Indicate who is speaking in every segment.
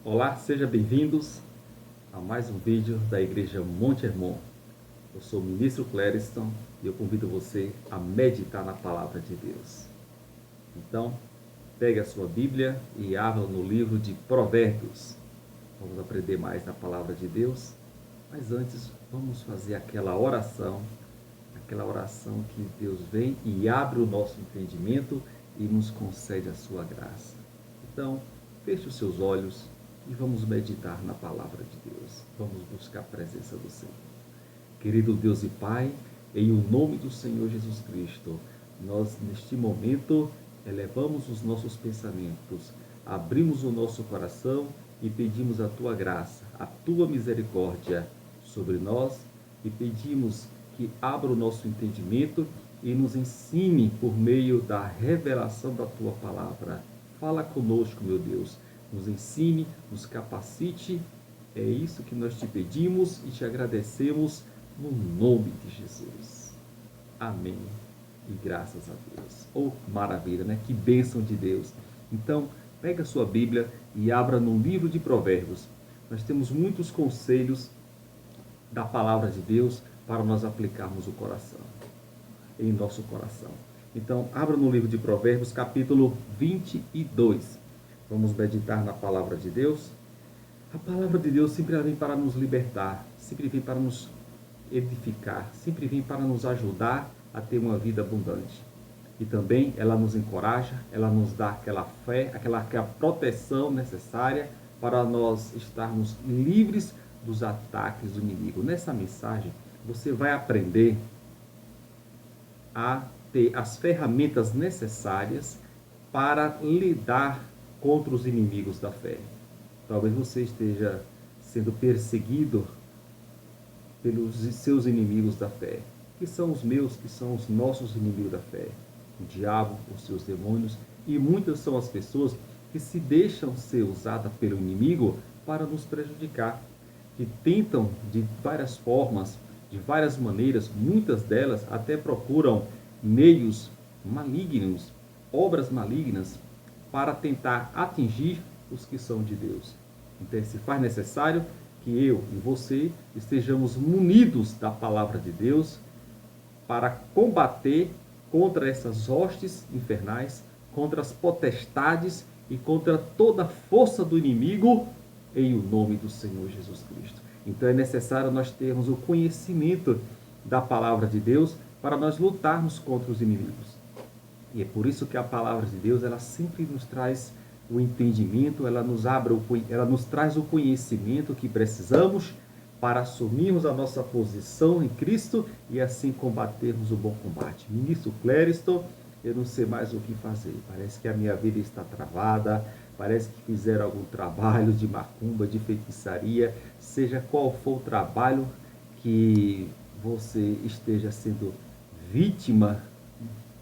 Speaker 1: Olá, sejam bem-vindos a mais um vídeo da Igreja Monte Hermon. Eu sou o Ministro Clériston e eu convido você a meditar na Palavra de Deus. Então, pegue a sua Bíblia e abra no livro de Provérbios. Vamos aprender mais na Palavra de Deus, mas antes vamos fazer aquela oração que Deus vem e abre o nosso entendimento e nos concede a sua graça. Então, feche os seus olhos e vamos meditar na palavra de Deus. Vamos buscar a presença do Senhor. Querido Deus e Pai, em o nome do Senhor Jesus Cristo, nós neste momento elevamos os nossos pensamentos, abrimos o nosso coração e pedimos a Tua graça, a Tua misericórdia sobre nós e pedimos que abra o nosso entendimento e nos ensine por meio da revelação da Tua palavra. Fala conosco, meu Deus, nos ensine, nos capacite. É isso que nós te pedimos e te agradecemos no nome de Jesus. Amém. E graças a Deus. Oh, maravilha, né? Que bênção de Deus. Então, pega a sua Bíblia e abra no livro de Provérbios. Nós temos muitos conselhos da palavra de Deus para nós aplicarmos o coração, em nosso coração. Então, abra no livro de Provérbios, capítulo 22. Vamos meditar na palavra de Deus. A palavra de Deus sempre vem para nos libertar, sempre vem para nos edificar, sempre vem para nos ajudar a ter uma vida abundante. E também ela nos encoraja, ela nos dá aquela fé, aquela proteção necessária para nós estarmos livres dos ataques do inimigo. Nessa mensagem, você vai aprender a ter as ferramentas necessárias para lidar contra os inimigos da fé. Talvez você esteja sendo perseguido pelos seus inimigos da fé, que são os meus, que são os nossos inimigos da fé. O diabo, os seus demônios, e muitas são as pessoas que se deixam ser usadas pelo inimigo para nos prejudicar, que tentam de várias formas, de várias maneiras, muitas delas até procuram meios malignos, obras malignas, para tentar atingir os que são de Deus. Então, se faz necessário que eu e você estejamos munidos da palavra de Deus para combater contra essas hostes infernais, contra as potestades e contra toda a força do inimigo, em o nome do Senhor Jesus Cristo. Então é necessário nós termos o conhecimento da palavra de Deus para nós lutarmos contra os inimigos. E é por isso que a palavra de Deus, ela sempre nos traz o entendimento, ela nos traz o conhecimento que precisamos para assumirmos a nossa posição em Cristo e assim combatermos o bom combate. Ministro Clériston, eu não sei mais o que fazer. Parece que a minha vida está travada, parece que fizeram algum trabalho de macumba, de feitiçaria, seja qual for o trabalho que você esteja sendo vítima,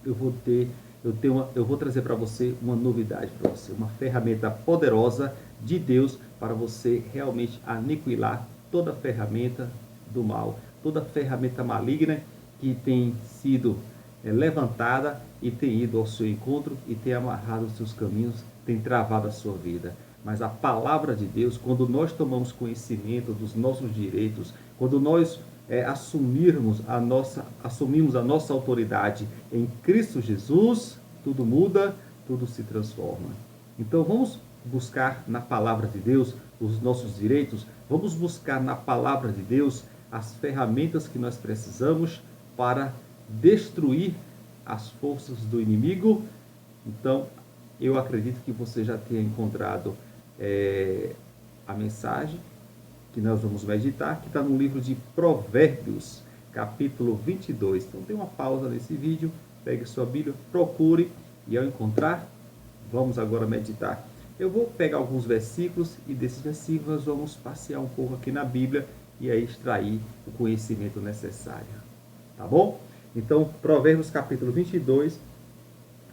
Speaker 1: eu vou trazer para você uma novidade para você, uma ferramenta poderosa de Deus para você realmente aniquilar toda ferramenta do mal, toda ferramenta maligna que tem sido levantada e tem ido ao seu encontro e tem amarrado os seus caminhos, tem travado a sua vida. Mas a palavra de Deus, quando nós tomamos conhecimento dos nossos direitos, quando nós assumimos a nossa autoridade em Cristo Jesus, tudo muda, tudo se transforma. Então vamos buscar na palavra de Deus os nossos direitos, vamos buscar na palavra de Deus as ferramentas que nós precisamos para destruir as forças do inimigo. Então, eu acredito que você já tenha encontrado a mensagem que nós vamos meditar, que está no livro de Provérbios, capítulo 22. Então, tem uma pausa nesse vídeo, pegue sua Bíblia, procure, e ao encontrar, vamos agora meditar. Eu vou pegar alguns versículos, e desses versículos nós vamos passear um pouco aqui na Bíblia, e aí extrair o conhecimento necessário. Tá bom? Então, Provérbios capítulo 22,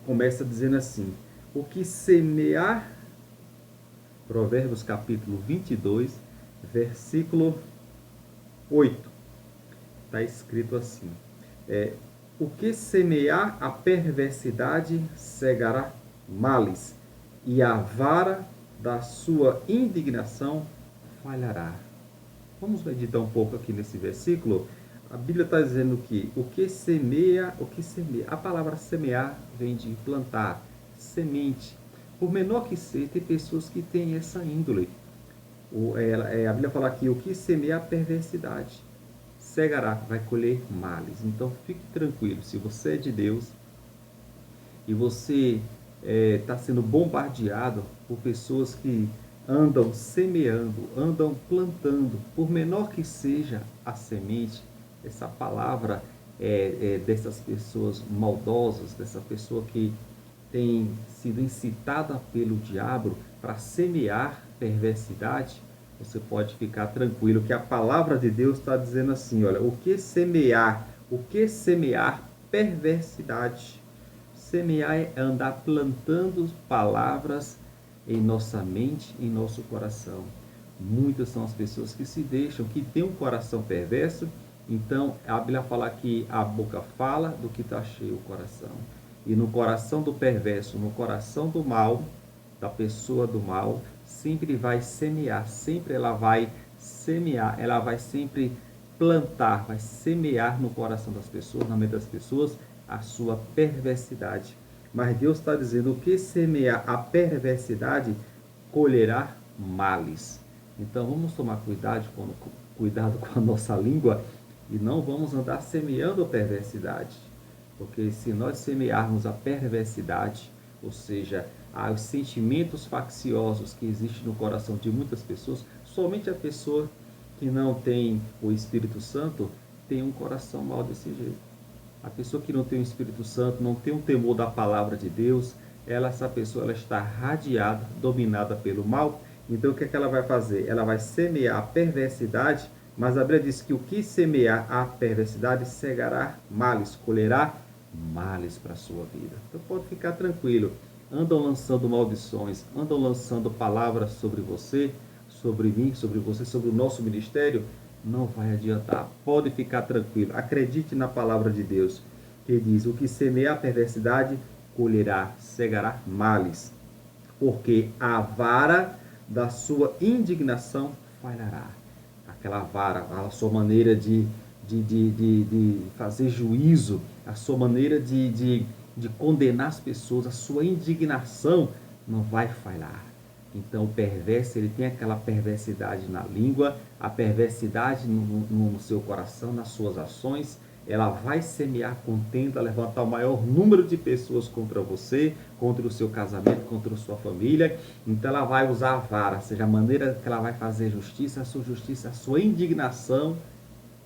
Speaker 1: começa dizendo assim: o que semear, Provérbios capítulo 22, versículo 8, está escrito assim: o que semear a perversidade cegará males, e a vara da sua indignação falhará. Vamos meditar um pouco aqui nesse versículo. A Bíblia está dizendo que o que semeia, a palavra semear vem de plantar, semente. Por menor que seja, tem pessoas que têm essa índole. A Bíblia fala aqui, o que semeia a perversidade, cegará, vai colher males. Então fique tranquilo, se você é de Deus e você está sendo bombardeado por pessoas que andam semeando, andam plantando, por menor que seja a semente, essa palavra dessas pessoas maldosas, dessa pessoa que tem sido incitada pelo diabo para semear perversidade, você pode ficar tranquilo que a palavra de Deus está dizendo assim, olha, o que semear perversidade. Semear é andar plantando palavras em nossa mente, em nosso coração. Muitas são as pessoas que se deixam, que têm um coração perverso. Então, a Bíblia fala que a boca fala do que está cheio o coração. E no coração do perverso, no coração do mal, da pessoa do mal, sempre vai semear, sempre ela vai semear, ela vai sempre plantar, vai semear no coração das pessoas, na mente das pessoas, a sua perversidade. Mas Deus está dizendo, o que semear a perversidade, colherá males. Então vamos tomar cuidado com a nossa língua e não vamos andar semeando a perversidade. Porque se nós semearmos a perversidade, ou seja, os sentimentos facciosos que existem no coração de muitas pessoas, somente a pessoa que não tem o Espírito Santo tem um coração mau desse jeito. A pessoa que não tem o Espírito Santo, não tem um temor da palavra de Deus, essa pessoa ela está radiada, dominada pelo mal. Então o que é que ela vai fazer? Ela vai semear a perversidade, mas a Bíblia diz que o que semear a perversidade cegará males, colherá males para a sua vida. Então pode ficar tranquilo. Andam lançando maldições, andam lançando palavras sobre você, sobre mim, sobre você, sobre o nosso ministério, não vai adiantar. Pode ficar tranquilo. Acredite na palavra de Deus, que diz, o que semeia a perversidade, colherá, cegará males. Porque a vara da sua indignação falhará. Aquela vara, a sua maneira de fazer juízo, a sua maneira de condenar as pessoas, a sua indignação não vai falhar. Então o perverso, ele tem aquela perversidade na língua, a perversidade no seu coração, nas suas ações. Ela vai semear contenda, levantar o maior número de pessoas contra você, contra o seu casamento, contra a sua família. Então ela vai usar a vara, ou seja, a maneira que ela vai fazer justiça, a sua indignação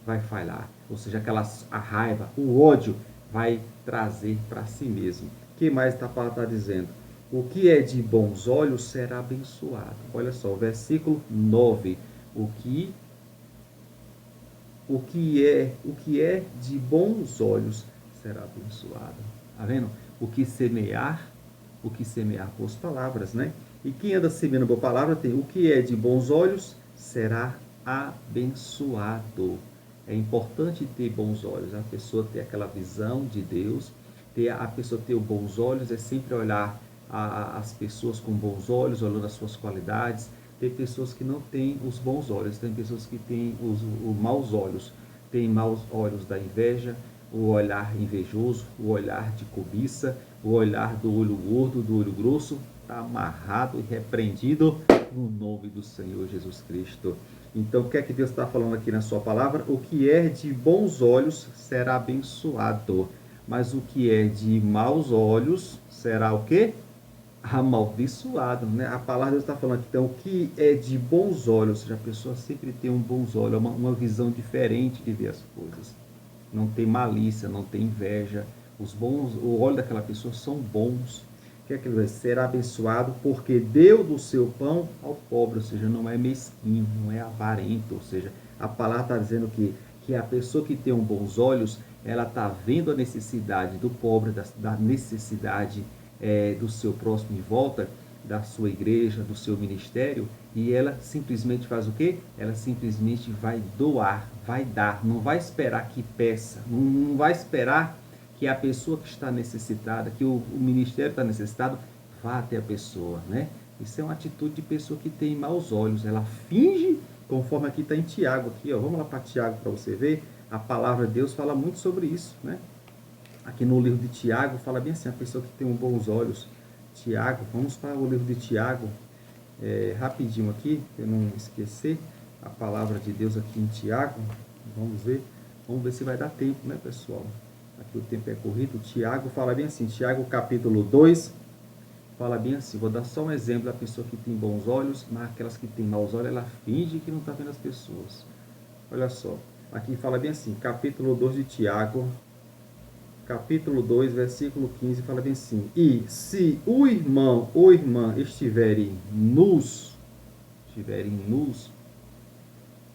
Speaker 1: vai falhar. Ou seja, a raiva, o ódio vai trazer para si mesmo. O que mais a palavra está dizendo? O que é de bons olhos será abençoado. Olha só, o versículo 9. O que é de bons olhos será abençoado. Tá vendo? O que semear boas palavras, né? E quem anda semeando boa palavra tem o que é de bons olhos será abençoado. É importante ter bons olhos, a pessoa ter aquela visão de Deus, a pessoa ter os bons olhos, é sempre olhar as pessoas com bons olhos, olhando as suas qualidades. Tem pessoas que não têm os bons olhos, tem pessoas que têm os maus olhos. Tem maus olhos da inveja, o olhar invejoso, o olhar de cobiça, o olhar do olho gordo, do olho grosso, está amarrado e repreendido no nome do Senhor Jesus Cristo. Então, o que é que Deus está falando aqui na sua palavra? O que é de bons olhos será abençoado, mas o que é de maus olhos será o quê? Amaldiçoado, né? A palavra de Deus está falando aqui, então, o que é de bons olhos, ou seja, a pessoa sempre tem um bons olhos, uma visão diferente de ver as coisas. Não tem malícia, não tem inveja. O olho daquela pessoa são bons. Que é que ele vai ser abençoado porque deu do seu pão ao pobre, ou seja, não é mesquinho, não é avarento, ou seja, a palavra está dizendo que a pessoa que tem bons olhos, ela está vendo a necessidade do pobre, da necessidade do seu próximo em volta, da sua igreja, do seu ministério, e ela simplesmente faz o quê? Ela simplesmente vai doar, vai dar, não vai esperar que peça, não vai esperar que a pessoa que está necessitada, que o ministério está necessitado, vá até a pessoa, né? Isso é uma atitude de pessoa que tem maus olhos. Ela finge, conforme aqui está em Tiago. Aqui, ó, vamos lá para Tiago para você ver. A palavra de Deus fala muito sobre isso, né? Aqui no livro de Tiago fala bem assim, a pessoa que tem bons olhos. Tiago, vamos para o livro de Tiago, rapidinho aqui, para eu não esquecer a palavra de Deus aqui em Tiago. Vamos ver se vai dar tempo, né, pessoal? Aqui o tempo é corrido. Tiago fala bem assim, Tiago capítulo 2, fala bem assim, vou dar só um exemplo da pessoa que tem bons olhos, mas aquelas que têm maus olhos, ela finge que não está vendo as pessoas. Olha só, aqui fala bem assim, capítulo 2 de Tiago, capítulo 2, versículo 15, fala bem assim, e se o irmão ou irmã estiverem nus,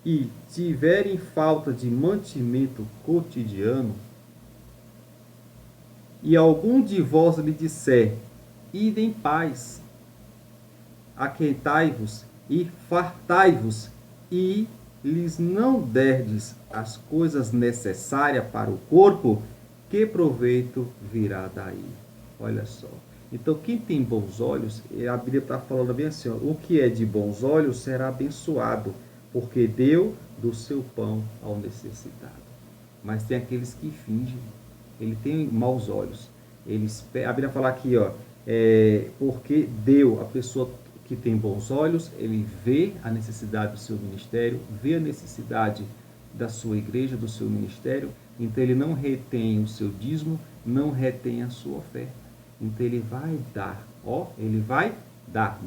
Speaker 1: e tiverem falta de mantimento cotidiano, e algum de vós lhe disser, ide em paz, aquentai-vos e fartai-vos, e lhes não derdes as coisas necessárias para o corpo, que proveito virá daí? Olha só. Então, quem tem bons olhos, a Bíblia está falando bem assim, ó, o que é de bons olhos será abençoado, porque deu do seu pão ao necessitado. Mas tem aqueles que fingem, ele tem maus olhos. A Bíblia fala aqui, ó, porque deu, a pessoa que tem bons olhos, ele vê a necessidade do seu ministério, vê a necessidade da sua igreja, do seu ministério, então ele não retém o seu dízimo, não retém a sua oferta. Então ele vai dar, ele vai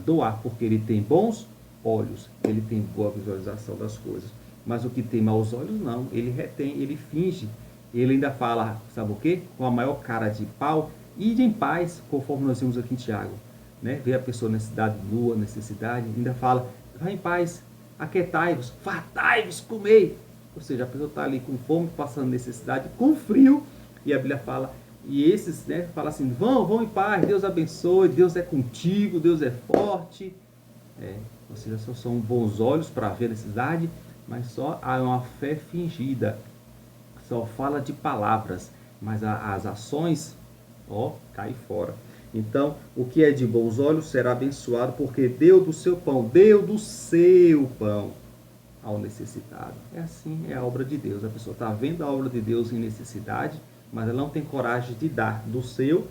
Speaker 1: doar, porque ele tem bons olhos, ele tem boa visualização das coisas. Mas o que tem maus olhos, não, ele retém, ele finge. Ele ainda fala, sabe o quê? Com a maior cara de pau, ide em paz, conforme nós vimos aqui em Tiago. Né? Vê a pessoa necessidade nua, necessidade, ainda fala, vai em paz, aquietai-vos, fartai-vos, comei. Ou seja, a pessoa está ali com fome, passando necessidade, com frio, e a Bíblia fala, e esses, né, fala assim, vão em paz, Deus abençoe, Deus é contigo, Deus é forte. Ou seja, só são bons olhos para ver a necessidade, mas só há uma fé fingida, só fala de palavras, mas as ações, cai fora. Então, o que é de bons olhos será abençoado, porque deu do seu pão ao necessitado. É assim, é a obra de Deus. A pessoa está vendo a obra de Deus em necessidade, mas ela não tem coragem de dar do seu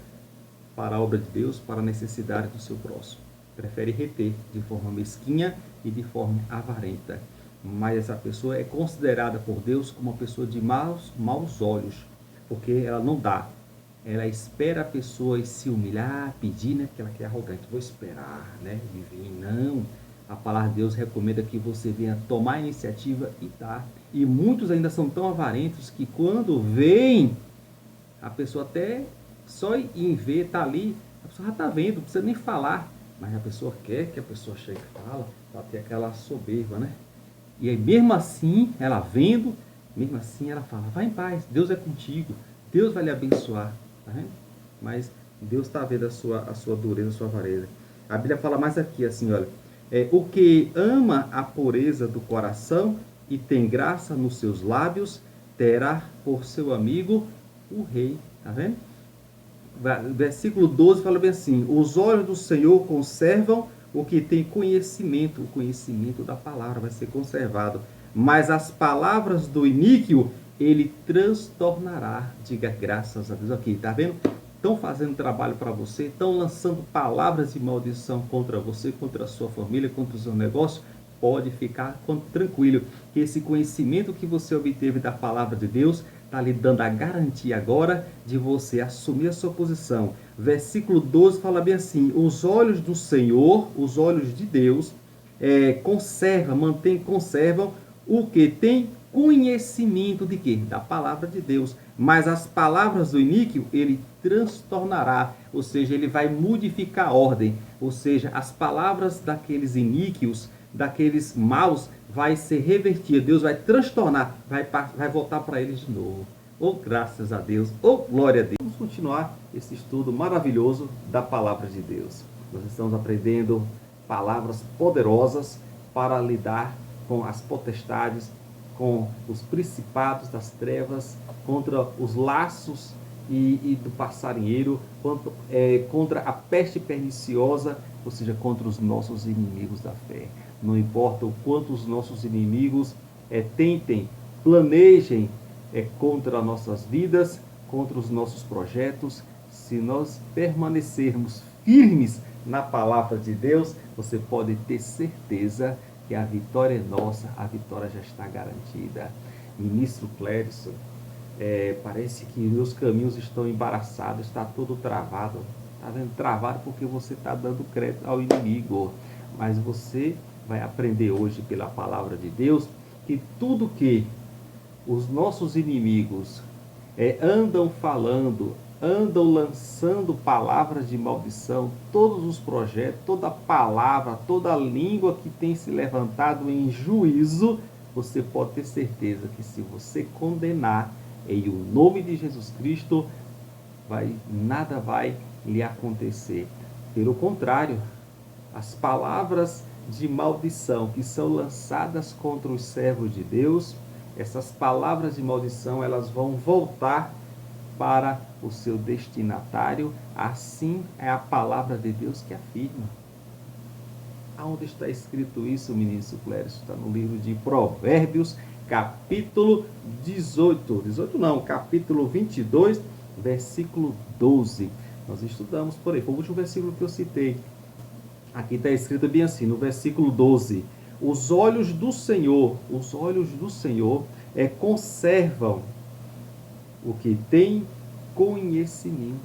Speaker 1: para a obra de Deus, para a necessidade do seu próximo. Prefere reter de forma mesquinha e de forma avarenta. Mas essa pessoa é considerada por Deus como uma pessoa de maus olhos, porque ela não dá. Ela espera a pessoa se humilhar, pedir, né? Porque ela quer arrogante. Vou esperar, né? E vir. Não. A palavra de Deus recomenda que você venha tomar a iniciativa e dar. E muitos ainda são tão avarentos que quando vem, a pessoa até só em ver, está ali, a pessoa já está vendo, não precisa nem falar. Mas a pessoa quer que a pessoa chegue e fala, para ter aquela soberba, né? E aí mesmo assim, ela vendo, mesmo assim ela fala, vai em paz, Deus é contigo, Deus vai lhe abençoar. Tá vendo? Mas Deus está vendo a sua dureza, a sua avareza. A Bíblia fala mais aqui, assim, olha, o que ama a pureza do coração e tem graça nos seus lábios, terá por seu amigo o rei. Tá vendo? Versículo 12 fala bem assim, os olhos do Senhor conservam o que tem conhecimento, o conhecimento da palavra vai ser conservado, mas as palavras do iníquo ele transtornará. Diga graças a Deus. Aqui, tá vendo? Estão fazendo trabalho para você, estão lançando palavras de maldição contra você, contra a sua família, contra o seu negócio. Pode ficar tranquilo, que esse conhecimento que você obteve da palavra de Deus está lhe dando a garantia agora de você assumir a sua posição. Versículo 12 fala bem assim, os olhos do Senhor, os olhos de Deus, conservam o que tem conhecimento de quê? Da palavra de Deus. Mas as palavras do iníquo ele transtornará, ou seja, ele vai modificar a ordem, ou seja, as palavras daqueles iníquos, daqueles maus, vai ser revertida, Deus vai transtornar, vai voltar para eles de novo. Graças a Deus, glória a Deus. Vamos continuar esse estudo maravilhoso da palavra de Deus. Nós estamos aprendendo palavras poderosas para lidar com as potestades, com os principados das trevas, contra os laços e do passarinheiro, contra a peste perniciosa, ou seja, contra os nossos inimigos da fé. Não importa o quanto os nossos inimigos tentem, planejem contra nossas vidas, contra os nossos projetos, se nós permanecermos firmes na palavra de Deus, você pode ter certeza que a vitória é nossa, a vitória já está garantida. Ministro Clérison, parece que meus caminhos estão embaraçados, está tudo travado. Está vendo? Travado porque você está dando crédito ao inimigo. Mas você vai aprender hoje pela palavra de Deus que tudo que os nossos inimigos andam falando, andam lançando palavras de maldição, todos os projetos, toda palavra, toda língua que tem se levantado em juízo, você pode ter certeza que se você condenar em o nome de Jesus Cristo, nada vai lhe acontecer. Pelo contrário, as palavras de maldição que são lançadas contra os servos de Deus, essas palavras de maldição, elas vão voltar para o seu destinatário. Assim é a palavra de Deus que afirma. Aonde está escrito isso, ministro Clérison? Está no livro de Provérbios, capítulo 18. 18 não, capítulo 22, versículo 12. Nós estudamos por aí, foi o último versículo que eu citei. Aqui está escrito bem assim, no versículo 12. Os olhos do Senhor conservam o que tem conhecimento.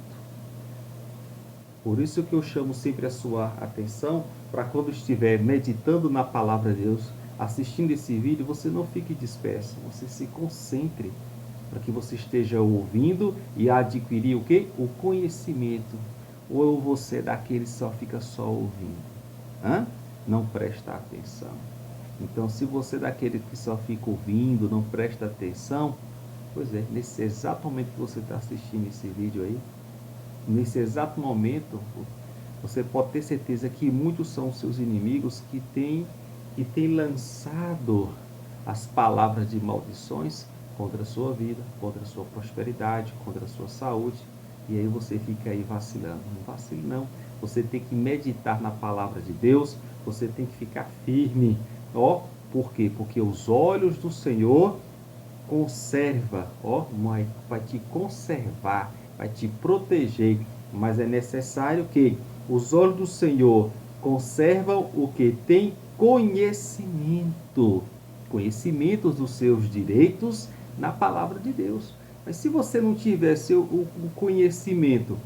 Speaker 1: Por isso que eu chamo sempre a sua atenção para quando estiver meditando na palavra de Deus, assistindo esse vídeo, você não fique disperso, você se concentre para que você esteja ouvindo e adquirir o quê? O conhecimento. Ou você é daquele que só fica só ouvindo? Não presta atenção. Então, se você é daquele que só fica ouvindo, não presta atenção, pois é, nesse exato momento que você está assistindo esse vídeo aí, nesse exato momento, você pode ter certeza que muitos são os seus inimigos que têm lançado as palavras de maldições contra a sua vida, contra a sua prosperidade, contra a sua saúde, e aí você fica aí vacilando. Não vacile não, você tem que meditar na palavra de Deus, você tem que ficar firme. Por quê? Porque os olhos do Senhor conserva, vai te conservar, vai te proteger, mas é necessário que os olhos do Senhor conservam o que tem conhecimento dos seus direitos na palavra de Deus. Mas se você não tiver o conhecimento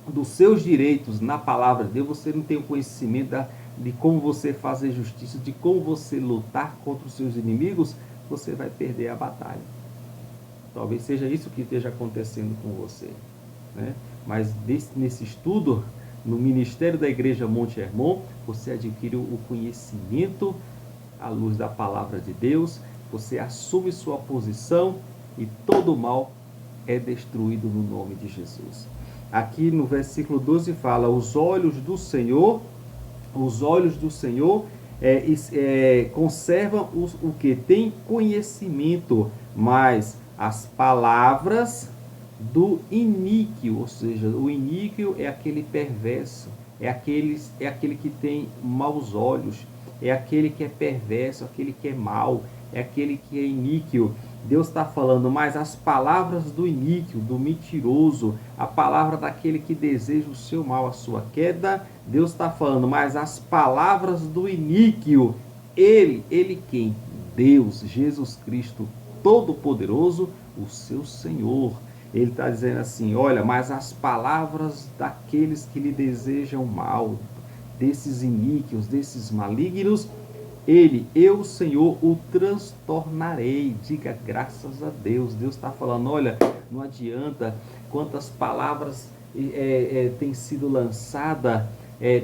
Speaker 1: dos seus direitos na palavra de Deus, você não tem o conhecimento de como você fazer justiça, de como você lutar contra os seus inimigos, você vai perder a batalha. Talvez seja isso que esteja acontecendo com você, né? Mas nesse estudo, no Ministério da Igreja Monte Hermon, você adquire o conhecimento à luz da palavra de Deus, você assume sua posição e todo o mal é destruído no nome de Jesus. Aqui no versículo 12 fala, os olhos do Senhor conservam o que tem conhecimento, mas as palavras do iníquo, ou seja, o iníquo é aquele perverso, é aquele que tem maus olhos, é aquele que é perverso, aquele que é mau, é aquele que é iníquo. Deus está falando, mas as palavras do iníquo, do mentiroso, a palavra daquele que deseja o seu mal, a sua queda, Deus está falando, mas as palavras do iníquo, ele quem? Deus, Jesus Cristo, Todo-Poderoso, o seu Senhor. Ele está dizendo assim, olha, mas as palavras daqueles que lhe desejam mal, desses iníquos, desses malignos, eu, Senhor, o transtornarei. Diga graças a Deus. Deus está falando, olha, não adianta quantas palavras têm sido lançadas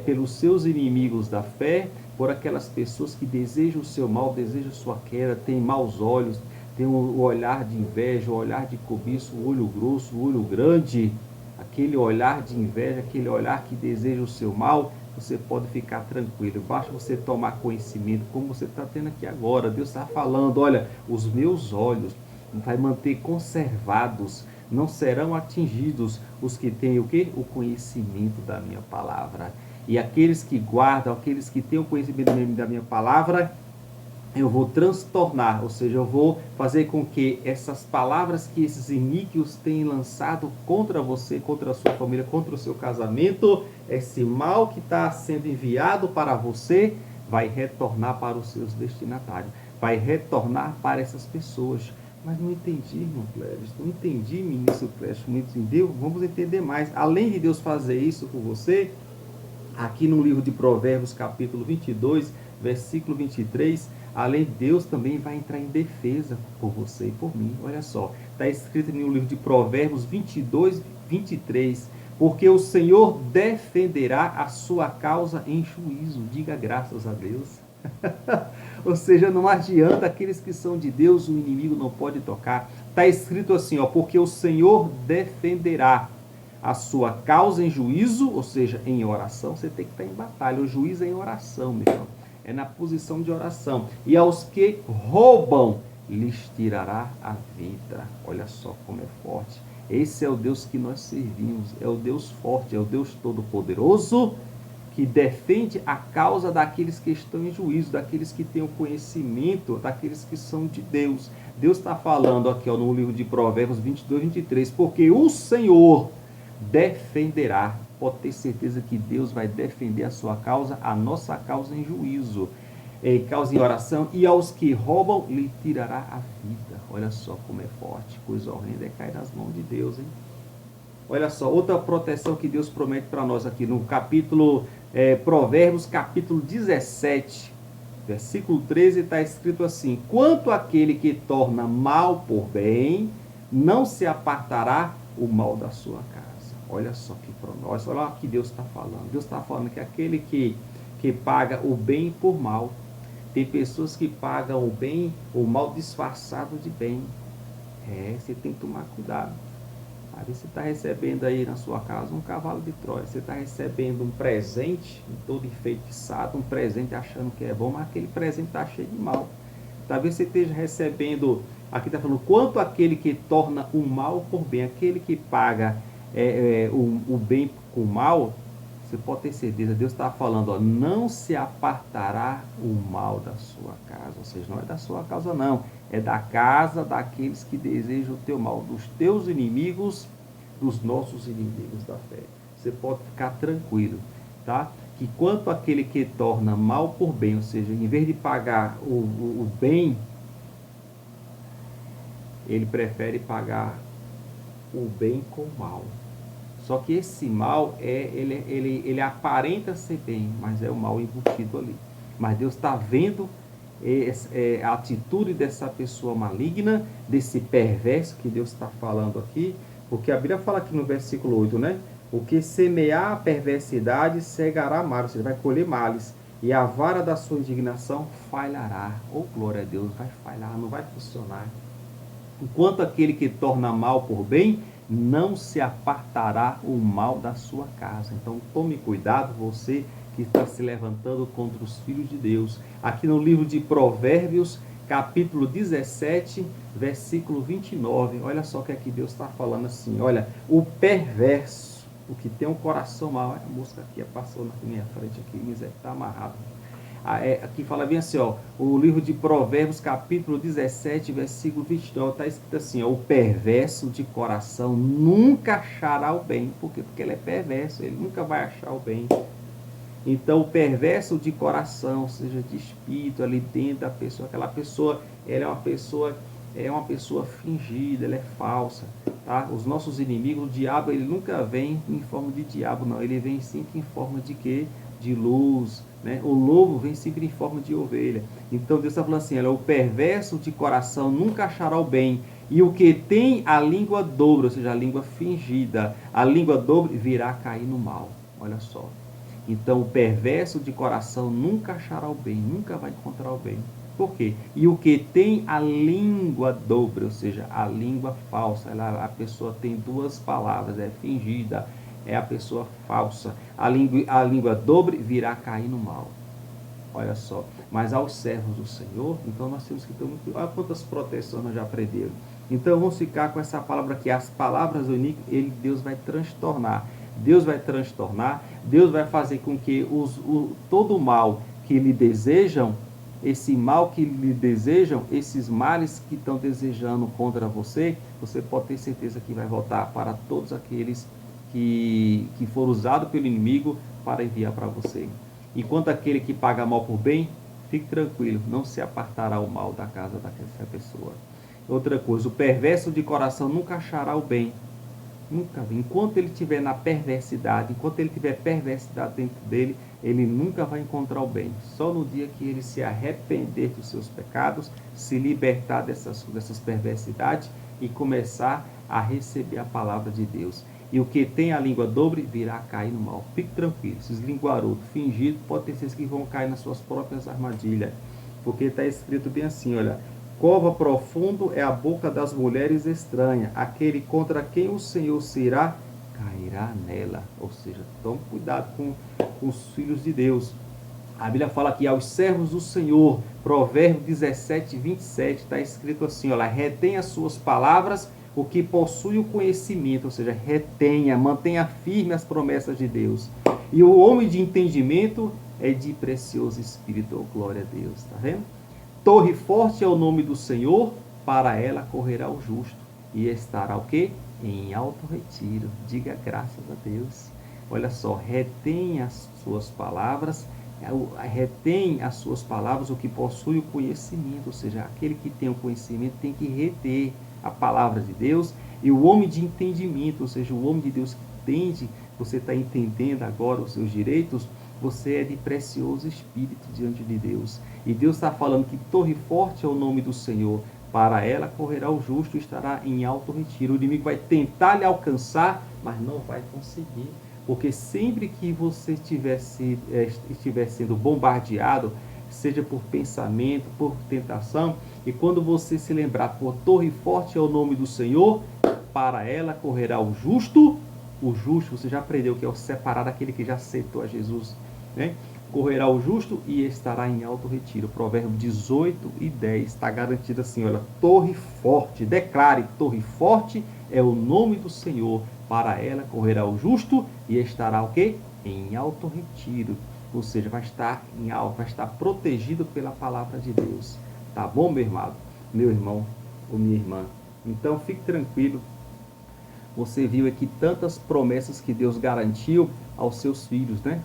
Speaker 1: pelos seus inimigos da fé, por aquelas pessoas que desejam o seu mal, desejam sua queda, têm maus olhos, tem o olhar de inveja, o olhar de cobiça, o olho grosso, o olho grande, aquele olhar de inveja, aquele olhar que deseja o seu mal. Você pode ficar tranquilo, basta você tomar conhecimento, como você está tendo aqui agora. Deus está falando, olha, os meus olhos vai manter conservados Não serão atingidos os que têm o quê? O conhecimento da minha palavra. E aqueles que guardam, aqueles que têm o conhecimento da minha palavra, eu vou transtornar, ou seja, eu vou fazer com que essas palavras que esses iníquos têm lançado contra você, contra a sua família, contra o seu casamento, esse mal que está sendo enviado para você, vai retornar para os seus destinatários, vai retornar para essas pessoas. Mas não entendi, irmão Clévis, não entendi, ministro Clévis, não entendeu? Vamos entender mais. Além de Deus fazer isso por você, aqui no livro de Provérbios, capítulo 22, versículo 23, além de Deus também vai entrar em defesa por você e por mim. Olha só, está escrito no livro de Provérbios 22, 23, porque o Senhor defenderá a sua causa em juízo. Diga graças a Deus. Ou seja, não adianta, aqueles que são de Deus, o inimigo não pode tocar. Está escrito assim, ó, porque o Senhor defenderá a sua causa em juízo, ou seja, em oração. Você tem que estar em batalha. O juízo é em oração, meu irmão. É na posição de oração. E aos que roubam, lhes tirará a vida. Olha só como é forte. Esse é o Deus que nós servimos. É o Deus forte, é o Deus todo-poderoso, que defende a causa daqueles que estão em juízo, daqueles que têm o conhecimento, daqueles que são de Deus. Deus está falando aqui, ó, no livro de Provérbios 22, 23, porque o Senhor defenderá. Pode ter certeza que Deus vai defender a sua causa, a nossa causa em juízo, causa em oração, e aos que roubam lhe tirará a vida. Olha só como é forte, coisa horrenda é cair nas mãos de Deus, hein? Olha só, outra proteção que Deus promete para nós aqui no capítulo, Provérbios, capítulo 17, versículo 13, está escrito assim: quanto àquele que torna mal por bem, não se apartará o mal da sua casa. Olha só que promessa, olha o que Deus está falando. Deus está falando que aquele que paga o bem por mal, tem pessoas que pagam o mal disfarçado de bem. Você tem que tomar cuidado. Aí você está recebendo aí na sua casa um cavalo de Troia, você está recebendo um presente todo enfeitiçado, um presente achando que é bom, mas aquele presente está cheio de mal. Talvez você esteja recebendo, aqui está falando, quanto aquele que torna o mal por bem, aquele que paga o bem com o mal, você pode ter certeza, Deus está falando, ó, não se apartará o mal da sua casa, ou seja, não é da sua casa não, é da casa daqueles que desejam o teu mal, dos teus inimigos, dos nossos inimigos da fé. Você pode ficar tranquilo, tá? Que quanto aquele que torna mal por bem, ou seja, em vez de pagar o bem, ele prefere pagar o bem com o mal. Só que esse mal, ele aparenta ser bem, mas é o mal embutido ali. Mas Deus está vendo a atitude dessa pessoa maligna, desse perverso que Deus está falando aqui, porque a Bíblia fala aqui no versículo 8, né? O que semear a perversidade cegará males, você vai colher males, e a vara da sua indignação falhará. Oh, glória a Deus, vai falhar, não vai funcionar. Enquanto aquele que torna mal por bem, não se apartará o mal da sua casa. Então tome cuidado, você que está se levantando contra os filhos de Deus. Aqui no livro de Provérbios, capítulo 17, versículo 29, olha só o que aqui Deus está falando assim, olha, o perverso, o que tem um coração mau, a música aqui passou na minha frente aqui, miséria, está amarrado. Aqui fala bem assim, ó, o livro de Provérbios, capítulo 17, versículo 29, está escrito assim, ó, o perverso de coração nunca achará o bem. Por quê? Porque ele é perverso, ele nunca vai achar o bem. Então, o perverso de coração, ou seja, de espírito ali dentro da pessoa, aquela pessoa, ela é uma pessoa fingida, ela é falsa, tá? Os nossos inimigos, o diabo, ele nunca vem em forma de diabo, não, ele vem sempre em forma de quê? De luz, né? O lobo vem sempre em forma de ovelha. Então Deus está falando assim, olha, o perverso de coração nunca achará o bem, e o que tem a língua dobra, ou seja, a língua fingida, a língua dobra virá cair no mal. Olha só. Então o perverso de coração nunca achará o bem, nunca vai encontrar o bem. Por quê? E o que tem a língua dobra, ou seja, a língua falsa, a pessoa tem duas palavras, é fingida, é a pessoa falsa. A língua dobre virá cair no mal. Olha só. Mas aos servos do Senhor, então nós temos que ter muito. Olha quantas proteções nós já aprendemos. Então vamos ficar com essa palavra aqui, as palavras do inimigo, Deus vai transtornar. Deus vai transtornar, Deus vai fazer com que todo o mal que lhe desejam, esse mal que lhe desejam, esses males que estão desejando contra você, você pode ter certeza que vai voltar para todos aqueles que foram usados pelo inimigo para enviar para você. Enquanto aquele que paga mal por bem, fique tranquilo, não se apartará o mal da casa dessa pessoa. Outra coisa, o perverso de coração nunca achará o bem. Nunca. Enquanto ele estiver na perversidade, enquanto ele tiver perversidade dentro dele, ele nunca vai encontrar o bem. Só no dia que ele se arrepender dos seus pecados, se libertar dessas perversidades e começar a receber a palavra de Deus. E o que tem a língua dobre virá cair no mal. Fique tranquilo, esses linguarudos fingidos pode ter certeza que vão cair nas suas próprias armadilhas. Porque está escrito bem assim, olha: cova profundo é a boca das mulheres estranhas, aquele contra quem o Senhor se irá, cairá nela. Ou seja, tome cuidado com os filhos de Deus. A Bíblia fala aqui aos servos do Senhor, Provérbio 17, 27, está escrito assim, olha: retém as suas palavras o que possui o conhecimento, ou seja, retenha, mantenha firme as promessas de Deus. E o homem de entendimento é de precioso espírito, oh, glória a Deus, está vendo? Torre forte é o nome do Senhor, para ela correrá o justo, e estará o quê? Em alto retiro. Diga graças a Deus. Olha só, retém as suas palavras, o que possui o conhecimento, ou seja, aquele que tem o conhecimento tem que reter a palavra de Deus, e o homem de entendimento, ou seja, o homem de Deus que entende, você está entendendo agora os seus direitos, você é de precioso espírito diante de Deus. E Deus está falando que torre forte é o nome do Senhor, para ela correrá o justo e estará em alto retiro. O inimigo vai tentar lhe alcançar, mas não vai conseguir, porque sempre que você estiver sendo bombardeado, seja por pensamento, por tentação, e quando você se lembrar, por torre forte é o nome do Senhor, para ela correrá o justo, você já aprendeu que é o separado, aquele que já aceitou a Jesus, né? Correrá o justo e estará em alto retiro. Provérbio 18 e 10, está garantido assim, olha: torre forte, declare, torre forte é o nome do Senhor, para ela correrá o justo e estará o quê? Em alto retiro. Ou seja, vai estar em alto, vai estar protegido pela palavra de Deus. Tá bom, meu irmão ou minha irmã? Então fique tranquilo. Você viu aqui tantas promessas que Deus garantiu aos seus filhos, né?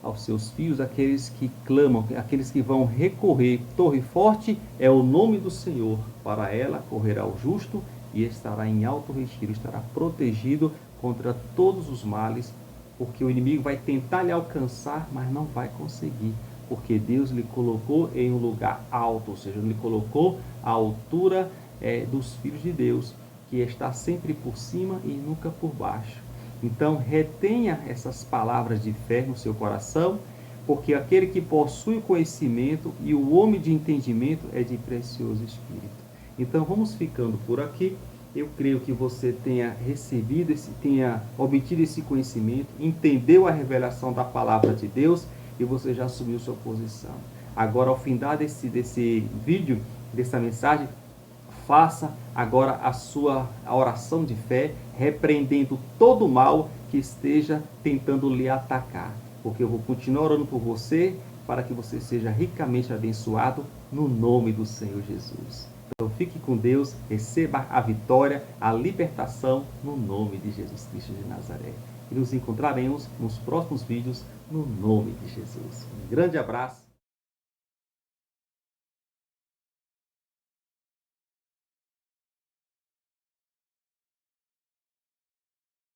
Speaker 1: Aos seus filhos, aqueles que clamam, aqueles que vão recorrer. Torre forte é o nome do Senhor, para ela correrá o justo e estará em alto retiro, estará protegido contra todos os males, porque o inimigo vai tentar lhe alcançar, mas não vai conseguir, porque Deus lhe colocou em um lugar alto, ou seja, lhe colocou à altura dos filhos de Deus, que está sempre por cima e nunca por baixo. Então, retenha essas palavras de fé no seu coração, porque aquele que possui o conhecimento e o homem de entendimento é de precioso espírito. Então, vamos ficando por aqui. Eu creio que você tenha tenha obtido esse conhecimento, entendeu a revelação da palavra de Deus e você já assumiu sua posição. Agora, ao findar desse vídeo, dessa mensagem, faça agora a oração de fé, repreendendo todo o mal que esteja tentando lhe atacar. Porque eu vou continuar orando por você, para que você seja ricamente abençoado no nome do Senhor Jesus. Então fique com Deus, receba a vitória, a libertação no nome de Jesus Cristo de Nazaré. E nos encontraremos nos próximos vídeos no nome de Jesus. Um grande abraço.